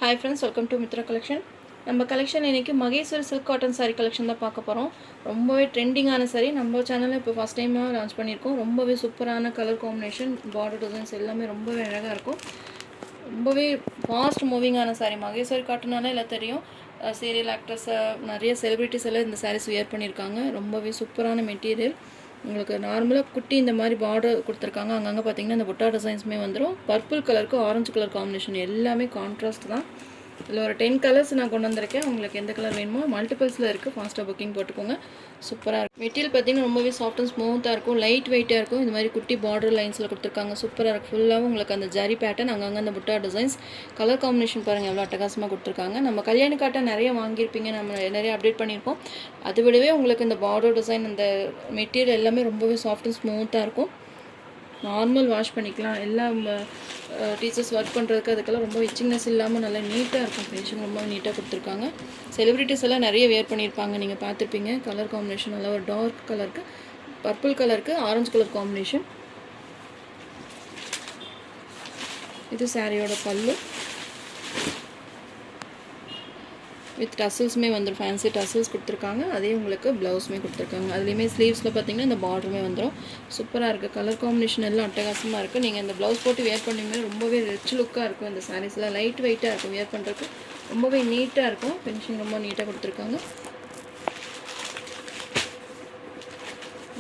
Hi friends, welcome to Mitra collection. நம்ம collection இன்னைக்கு Maheswari silk cotton saree collection தான் பார்க்க போகிறோம். ரொம்பவே ட்ரெண்டிங்கான saree நம்ம சேனலில் இப்போ ஃபஸ்ட் டைமாக லான்ச் பண்ணியிருக்கோம். ரொம்பவே சூப்பரான கலர் காம்பினேஷன், பார்டர் டிசைன்ஸ் எல்லாமே ரொம்பவே அழகாக இருக்கும். ரொம்பவே ஃபாஸ்ட் மூவிங்கான saree. மகேஸ்வரி காட்டனால எல்லாம் தெரியும். சீரியல் ஆக்ட்ரஸ் நிறைய செலிபிரிட்டிஸ் எல்லாம் இந்த sarees வியர் பண்ணியிருக்காங்க. ரொம்பவே சூப்பரான மெட்டீரியல். உங்களுக்கு நார்மலாக குட்டி இந்த மாதிரி பார்டர் கொடுத்துருக்காங்க. அங்கங்கே பார்த்தீங்கன்னா இந்த புட்டா டிசைன்ஸுமே வந்துடும். பர்பிள் கலருக்கு ஆரஞ்சு கலர் காம்பினேஷன் எல்லாமே கான்ட்ராஸ்ட் தான். இதில் ஒரு 10 கலர்ஸ் நான் கொண்டு வந்திருக்கேன். உங்களுக்கு எந்த கலர் வேணுமோ மல்டிபிள்ஸில் இருக்குது. ஃபாஸ்ட்டாக புக்கிங் போட்டுக்கோங்க. சூப்பராக இருக்கும். மெட்டீரியல் பார்த்தீங்கன்னா ரொம்பவே சாஃப்ட் அண்ட் ஸ்மூத்தாக இருக்கும். லைட் வெயிட்டாக இருக்கும். இந்த மாதிரி குட்டி பார்டர் லைன்ஸில் கொடுத்துருக்காங்க. சூப்பராக இருக்கும். ஃபுல்லாகவும் உங்களுக்கு அந்த ஜரி பேட்டர்ன், அங்கங்கே அந்த புட்டா டிசைன்ஸ், கலர் காம்பினேஷன் பாருங்கள் எவ்வளோ அட்டகாசமாக கொடுத்துருக்காங்க. நம்ம கல்யாணி காட்டன் நிறைய வாங்கியிருப்பீங்க, நம்ம நிறைய அப்டேட் பண்ணியிருப்போம். அதை விடவே உங்களுக்கு இந்த பார்டர் டிசைன், இந்த மெட்டீரியல் எல்லாமே ரொம்பவே சாஃப்ட் அண்ட் ஸ்மூத்தாக இருக்கும். நார்மல் வாஷ் பண்ணிக்கலாம். எல்லாம் டீச்சர்ஸ் ஒர்க் பண்ணுறதுக்கு அதுக்கெல்லாம் ரொம்ப இச்சிங்னஸ் இல்லாமல் நல்லா நீட்டாக இருக்கும். ஃபினிஷிங் ரொம்ப நீட்டாக கொடுத்துருக்காங்க. செலிபிரிட்டிஸ் எல்லாம் நிறைய வேர் பண்ணியிருப்பாங்க, நீங்கள் பார்த்துருப்பீங்க. கலர் காம்பினேஷன் நல்லா ஒரு டார்க் கலருக்கு, பர்பிள் கலருக்கு ஆரஞ்சு கலர் காம்பினேஷன். இது சாரியோட பல்லு வித் டசல்ஸுமே வந்துடும். ஃபேன்சி டசல்ஸ் கொடுத்துருக்காங்க. அதே உங்களுக்கு ப்ளவுஸுமே கொடுத்துருக்காங்க. அதுலேயுமே ஸ்லீவ்ஸில் பார்த்தீங்கன்னா இந்த பார்டருமே வந்துடும். சூப்பராக இருக்குது. கலர் காம்பினேஷன் எல்லாம் அட்டகாசமாக இருக்குது. நீங்கள் இந்த ப்ளவுஸ் போட்டு வேர் பண்ணிங்கன்னா ரொம்பவே ரிச் லுக்காக இருக்கும். இந்த சாரீஸ்லாம் லைட் வெயிட்டாக இருக்கும். வேர் பண்ணுறதுக்கு ரொம்பவே நீட்டாக இருக்கும். ஃபினிஷிங் ரொம்ப நீட்டாக கொடுத்துருக்காங்க.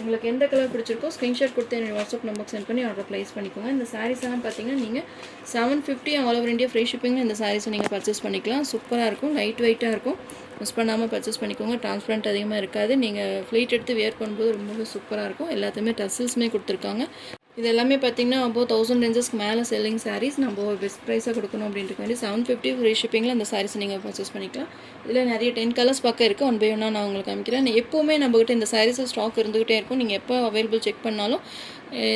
உங்களுக்கு எந்த கலர் பிடிச்சிருக்கோ ஸ்க்ரீன்ஷாட் கொடுத்து என்னோட வாட்ஸ்அப் நம்பருக்கு சென்ட் பண்ணி ஆர்டர் ப்ளேஸ் பண்ணிக்கோங்க. இந்த சாரீஸ் எல்லாம் பார்த்தீங்கன்னா நீங்கள் 750 ஆல் ஓவர் இந்தியா ஃப்ரீ ஷிப்பிங்கில் இந்த சாரீஸை நீங்கள் பர்ச்சேஸ் பண்ணிக்கலாம். சூப்பராக இருக்கும். லைட் வெயிட்டாக இருக்கும். மிஸ் பண்ணாமல் பர்ச்சேஸ் பண்ணிக்கோங்க. டிரான்ஸ்பரண்ட் அதிகமாக இருக்காது. நீங்கள் ஃப்ளீட் எடுத்து வேர் பண்ணும்போது ரொம்பவே சூப்பராக இருக்கும். எல்லாத்தையுமே டசல்ஸுமே கொடுத்துருக்காங்க. இது எல்லாமே பார்த்தீங்கன்னா அபோவ் 1000 ரேஞ்சஸ்க்கு மேலே செல்லிங் சாரீஸ். நம்ம பெஸ்ட் ப்ரைஸாக கொடுக்கணும் அப்படின்ட்டு வேண்டி 750 ஃப்ரீ ஷிப்பிங்கில் இந்த சாரீஸ் நீங்கள் பர்ச்சேஸ் பண்ணிக்கலாம். இதில் நிறைய 10 கலர்ஸ் பார்க்க இருக்குது. ஒன் பை ஒன்னாக நான் உங்களுக்கு காமிக்கிறேன். எப்போவுமே நம்மகிட்ட இந்த சாரீஸ் ஸ்டாக் இருந்துகிட்டே இருக்கும். நீங்கள் எப்போ அவைலபிள் செக் பண்ணாலும்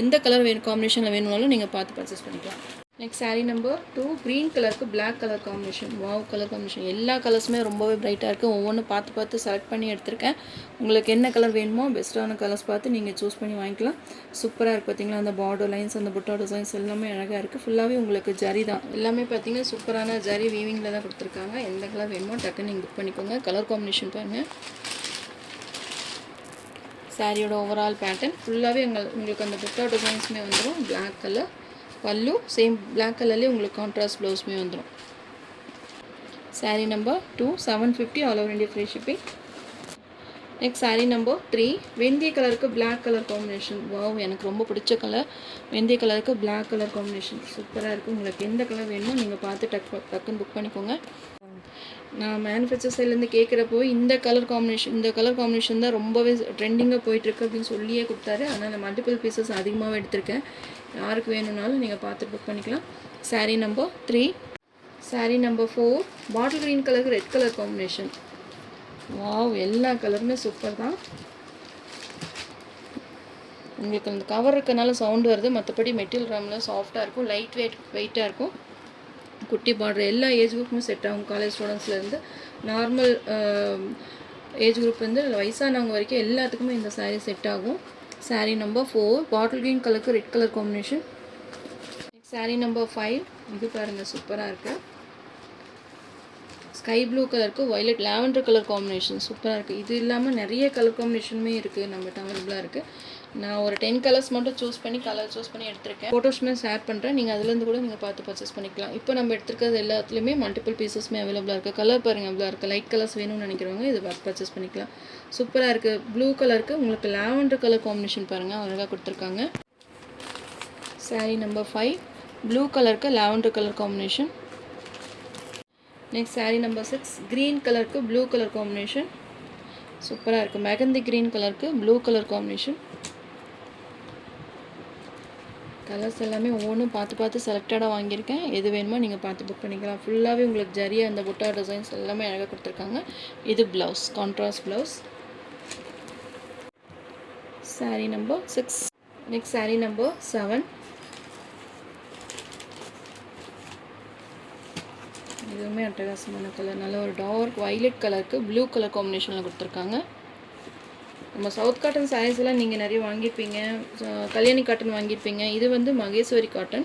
எந்த கலர் வேணும், காம்பினேஷனில் வேணும்னாலும் நீங்கள் பார்த்து பர்ச்சேஸ் பண்ணிக்கலாம். நெக்ஸ்ட் சாரீ நம்பர் 2, க்ரீன் கலருக்கு black colour combination. Wow, colour combination எல்லா கலர்ஸுமே ரொம்பவே பிரைட்டாக இருக்குது. ஒவ்வொன்றும் பார்த்து செலக்ட் பண்ணி எடுத்திருக்கேன். உங்களுக்கு என்ன கலர் வேணுமோ பெஸ்ட்டான கலர்ஸ் பார்த்து நீங்கள் சூஸ் பண்ணி வாங்கிக்கலாம். சூப்பராக இருக்குது. பார்த்தீங்களா அந்த பார்டர் லைன்ஸ், அந்த புட்டா டிசைன்ஸ் எல்லாமே அழகாக இருக்குது. ஃபுல்லாகவே உங்களுக்கு ஜரி தான். எல்லாமே பார்த்தீங்கன்னா சூப்பரான ஜரி வீவிங்கில் தான் கொடுத்துருக்காங்க. எந்த கலர் வேணுமோ டக்குன்னு நீங்கள் புக் பண்ணிக்கோங்க. கலர் காம்பினேஷன் பாருங்கள். சாரியோட ஓவரால் பேட்டர்ன் ஃபுல்லாகவே உங்களுக்கு அந்த புட்டா டிசைன்ஸுமே வந்துடும். பிளாக் கலர் பல்லு, சேம் பிளாக் கலர்லேயே உங்களுக்கு கான்ட்ராஸ்ட் ப்ளவுஸுமே வந்துடும். Sari number 2, 750 all over India free shipping. Next sari number 3, வெந்தய கலருக்கு பிளாக் கலர் காம்பினேஷன். வாவ், எனக்கு ரொம்ப பிடிச்ச கலர். வெந்தய கலருக்கு பிளாக் கலர் காம்பினேஷன் சூப்பராக இருக்குது. உங்களுக்கு எந்த கலர் வேணுமோ நீங்கள் பார்த்து டக்குன்னு புக் பண்ணிக்கோங்க. நான் மேனுஃபேக்சர் சைட்லேருந்து கேட்குறப்போ இந்த கலர் காம்பினேஷன் தான் ரொம்பவே ட்ரெண்டிங்காக போயிட்டுருக்கு அப்படின்னு சொல்லியே கொடுத்தாரு. அதனால் மல்டிபிள் பீசஸ் அதிகமாகவே எடுத்திருக்கேன். யாருக்கு வேணும்னாலும் நீங்கள் பார்த்து புக் பண்ணிக்கலாம். Sari number 3. Sari number 4, bottle green கலருக்கு ரெட் கலர் காம்பினேஷன். வாவ், எல்லா கலருமே சூப்பர் தான். உங்களுக்கு அந்த கவர் இருக்கனால சவுண்டு வருது. மற்றபடி மெட்டீரியல் ராமில் சாஃப்டாக இருக்கும். லைட் வெயிட்டாக இருக்கும். குட்டி பார்டர் எல்லா ஏஜ் குரூப்புமே செட் ஆகும். காலேஜ் ஸ்டூடெண்ட்ஸ்லேருந்து நார்மல் ஏஜ் குரூப் வந்து வயசானவங்க வரைக்கும் எல்லாத்துக்குமே இந்த சாரீ செட் ஆகும். சாரீ நம்பர் 4, பாட்டில் க்ரீன் கலருக்கு red colour combination. Sari number 5, இது பாருங்கள் சூப்பராக இருக்குது. ஸ்கை ப்ளூ கலருக்கு வயலட் லாவெண்டர் கலர் காம்பினேஷன் சூப்பராக இருக்குது. இது இல்லாமல் நிறைய கலர் காம்பினேஷனுமே இருக்குது, நம்மகிட்ட அவைலபிளாக இருக்குது. நான் ஒரு 10 கலர்ஸ் மட்டும் சூஸ் பண்ணி எடுத்திருக்கேன். ஃபோட்டோஸ்மே ஷேர் பண்ணுறேன். நீங்கள் அதுலேருந்து கூட நீங்கள் பார்த்து பர்ச்சேஸ் பண்ணிக்கலாம். இப்போ நம்ம எடுத்துருக்கிறது எல்லாத்துலேயுமே மல்டிபிள் பீசஸ்மே அவைலபிளாக இருக்குது. கலர் பாருங்கள் எவ்வளோ இருக்குது. லைட் கலர்ஸ் வேணும்னு நினைக்கிறவங்க இது பர்ச்சேஸ் பண்ணிக்கலாம். சூப்பராக இருக்குது. ப்ளூ கலருக்கு உங்களுக்கு லாவெண்டர் கலர் காம்பினேஷன் பாருங்கள் அழகாக கொடுத்துருக்காங்க. சாரீ நம்பர் 5, ப்ளூ கலருக்கு lavender colour combination. Next sari number 6, green கலருக்கு ப்ளூ கலர் காம்பினேஷன் சூப்பராக இருக்குது. மெகந்தி க்ரீன் கலருக்கு ப்ளூ கலர் காம்பினேஷன். கலர்ஸ் எல்லாமே ஒவ்வொன்றும் பார்த்து செலக்டடாக வாங்கியிருக்கேன். எது வேணுமோ நீங்கள் பார்த்து புக் பண்ணிக்கலாம். ஃபுல்லாகவே உங்களுக்கு ஜரியாக அந்த புட்டா டிசைன்ஸ் எல்லாமே அழகாக கொடுத்துருக்காங்க. இது blouse, contrast blouse. Sari number 6. Next sari number 7, இதுவுமே அட்டகாசமான கலர். நல்ல ஒரு டார்க் வயலட் கலருக்கு ப்ளூ கலர் காம்பினேஷனில் கொடுத்துருக்காங்க. நம்ம சவுத் காட்டன் சாரீஸ் எல்லாம் நீங்கள் நிறைய வாங்கியிருப்பீங்க. கல்யாணி காட்டன் வாங்கியிருப்பீங்க. இது வந்து மகேஸ்வரி காட்டன்.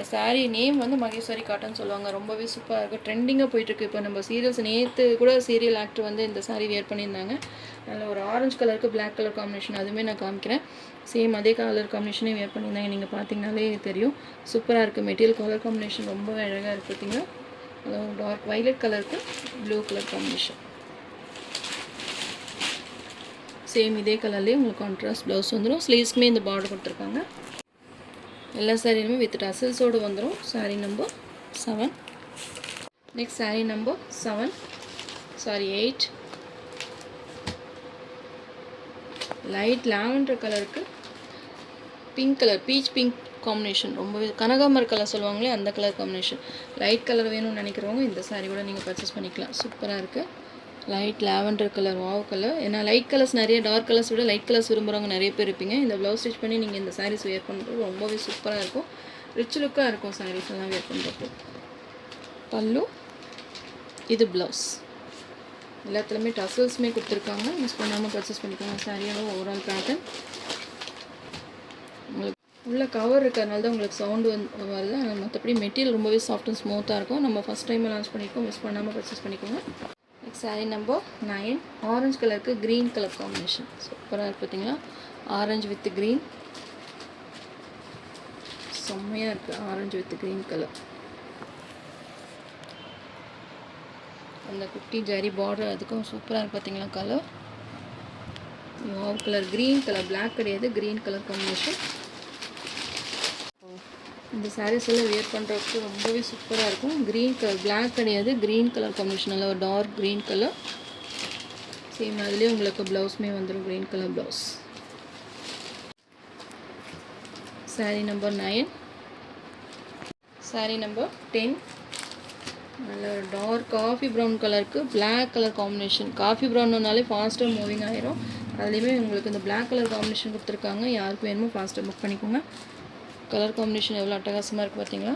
சாரீ நேம் வந்து மகேஸ்வரி காட்டன் சொல்லுவாங்க. ரொம்பவே சூப்பராக இருக்குது, ட்ரெண்டிங்காக போயிட்டுருக்கு. இப்போ நம்ம சீரியல்ஸ் நேற்று கூட சீரியல் ஆக்டர் வந்து இந்த சாரீ வியர் பண்ணியிருந்தாங்க. நல்ல ஒரு ஆரஞ்சு கலருக்கு பிளாக் கலர் காம்பினேஷன், அதுவுமே நான் காமிக்கிறேன். சேம் அதே கலர் காம்பினேஷனே வியர் பண்ணியிருந்தாங்க. நீங்கள் பார்த்தீங்கனாலே தெரியும், சூப்பராக இருக்குது. மெட்டீரியல் கலர் காம்பினேஷன் ரொம்பவே அழகாக இருக்குது. பார்த்தீங்கன்னா டார்க் வைலட் கலருக்கு ப்ளூ கலர் காம்பினேஷன். சேம் இதே கலர்லேயே உங்களுக்கு கான்ட்ராஸ்ட் ப்ளவுஸ் வந்துடும். ஸ்லீவ்ஸ்க்குமே இந்த பார்டர் கொடுத்துருக்காங்க. எல்லா சாரியுமே வித் டசல்ஸோடு வந்துடும். Sari number 7. Next sari number 8. Light lavender கலருக்கு pink colour, peach pink combination. ரொம்பவே கனகாமர் கலர் சொல்லுவாங்களே அந்த கலர் காம்பினேஷன். லைட் கலர் வேணும்னு நினைக்கிறவங்க இந்த சாரீ கூட நீங்கள் பர்ச்சேஸ் பண்ணிக்கலாம். சூப்பராக இருக்குது. Light lavender colour, wow colour. ஏன்னா லைட் கலர்ஸ் நிறைய, டார்க் கலர்ஸ் விட லைட் கலர்ஸ் விரும்புகிறவங்க நிறைய பேர் இருப்பீங்க. இந்த ப்ளவுஸ் ஸ்டிச் பண்ணி நீங்கள் இந்த சாரீஸ் வேர் பண்ணுறது ரொம்பவே சூப்பராக இருக்கும். ரிச் லுக்காக இருக்கும் சாரீஸ் எல்லாம் வேர் பண்ணுறப்போ. பல்லு, இது ப்ளவுஸ். எல்லாத்துலேயுமே டசல்ஸுமே கொடுத்துருக்காங்க. மிஸ் பண்ணாமல் பர்ச்சேஸ் பண்ணிக்கோங்க. சாரியோட ஓவரால் பேட்டர்ன் உங்களுக்கு உள்ள கவர் இருக்கிறதுனால தான் உங்களுக்கு சவுண்டு வருது. ஆனால் மற்றபடி மெட்டீரியல் ரொம்பவே சாஃப்ட் அண்ட் ஸ்மூத்தாக இருக்கும். நம்ம ஃபஸ்ட் டைம் லான்ச் பண்ணியிருக்கோம், மிஸ் பண்ணாமல் பர்ச்சேஸ் பண்ணிக்கோங்க. Next sari number 9. ஆரஞ்சு கலருக்கு க்ரீன் கலர் காம்பினேஷன். சூப்பராக இருக்குது. பார்த்தீங்களா, ஆரஞ்சு வித் க்ரீன் செம்மையாக இருக்குது. Orange with green colour. அந்த குட்டி ஜரி பார்டர் அதுக்கும் சூப்பராக இருக்குது. பார்த்தீங்களா colour, wow colour, green colour, black கிடையாது, க்ரீன் கலர் காம்பினேஷன். இந்த சாரீஸ் எல்லாம் வியர் பண்ணுறதுக்கு ரொம்பவே சூப்பராக இருக்கும். க்ரீன் கலர், பிளாக் கிடையாது, க்ரீன் கலர் காம்பினேஷன். நல்ல ஒரு டார்க் க்ரீன் கலர். சேம் அதுலேயே உங்களுக்கு ப்ளவுஸுமே வந்துடும், green colour blouse. Sari number 9. Sari number 10. நல்ல ஒரு டார்க் காஃபி ப்ரௌன் கலருக்கு பிளாக் கலர் காம்பினேஷன். காஃபி ப்ரௌன்னாலே ஃபாஸ்ட்டாக மூவிங் ஆயிரும். அதுலேயுமே உங்களுக்கு இந்த பிளாக் கலர் காம்பினேஷன் கொடுத்துருக்காங்க. யாருக்கு வேணுமோ ஃபாஸ்ட்டாக புக் பண்ணிக்கோங்க. கலர் காம்பினேஷன் எவ்வளோ அட்டகாசமாக இருக்குது பார்த்தீங்களா.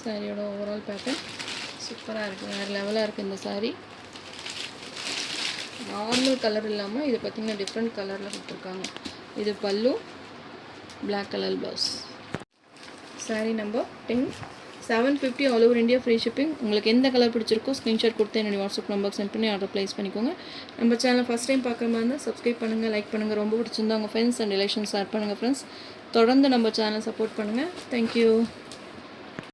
சாரியோட ஓவரால் பேட்டர்ன் சூப்பராக இருக்குது, வேறு லெவலாக இருக்குது. இந்த சாரீ நார்மல் கலர் இல்லாமல் இது பார்த்திங்கன்னா டிஃப்ரெண்ட் கலரில் கொடுத்துருக்காங்க. இது pallu, black colour blouse. Sari number 10. 750 all over India free shipping. உங்களுக்கு எந்த கலர் பிடிச்சிருக்கோ ஸ்க்ரீன்ஷாட் கொடுத்து என்னுடைய வாட்ஸ்அப் நம்பருக்கு சென்ட் பண்ணி ஆர்டர் ப்ளேஸ் பண்ணிக்கோங்க. நம்ம சேனல் ஃபஸ்ட் டைம் பார்க்குற மாதிரி இருந்தால் சப்ஸ்கிரைப் பண்ணுங்கள், லைக் பண்ணுங்கள். ரொம்ப பிடிச்சிருந்தா உங்கள் ஃப்ரெண்ட்ஸ் அண்ட் ரிலேஷன்ஸ் ஷேர் பண்ணுங்கள். ஃப்ரெண்ட்ஸ் தொடர்ந்து நம்ம சேனல் சப்போர்ட் பண்ணுங்கள். தேங்க்யூ.